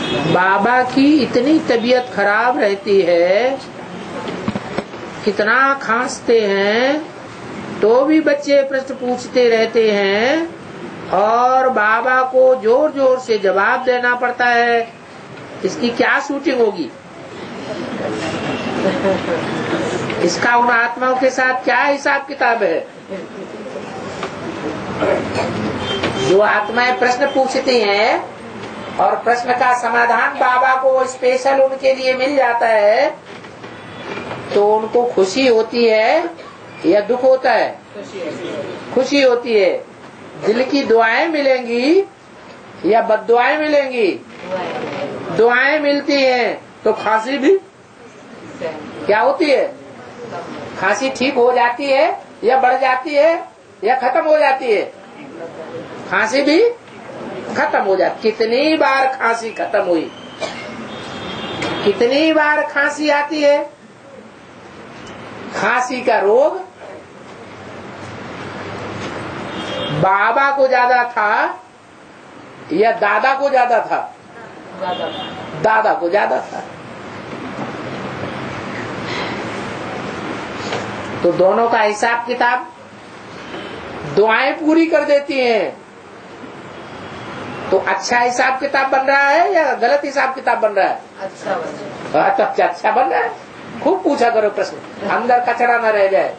बाबा की इतनी तबीयत खराब रहती है, कितना खांसते हैं, तो भी बच्चे प्रश्न पूछते रहते हैं और बाबा को जोर जोर से जवाब देना पड़ता है। इसकी क्या शूटिंग होगी? इसका उन आत्माओं के साथ क्या हिसाब किताब है? जो आत्माएं प्रश्न पूछती हैं और प्रश्न का समाधान बाबा को स्पेशल उनके लिए मिल जाता है, तो उनको खुशी होती है या दुख होता है? खुशी होती है। दिल की दुआएं मिलेंगी या बद्दुआएं मिलेंगी? दुआएं मिलती हैं तो खांसी भी क्या होती है? खांसी ठीक हो जाती है या बढ़ जाती है या खत्म हो जाती है? खांसी भी खत्म हो जाती। कितनी बार खांसी खत्म हुई? कितनी बार खांसी आती है? खांसी का रोग बाबा को ज्यादा था या दादा को ज्यादा था? दादा को ज्यादा था। तो दोनों का हिसाब किताब दुआएं पूरी कर देती हैं। तो अच्छा हिसाब किताब बन रहा है या गलत हिसाब किताब बन रहा है? अच्छा बन रहा है। अच्छा बन रहा है। खूब पूछा करो प्रश्न, अंदर कचरा न रह जाए।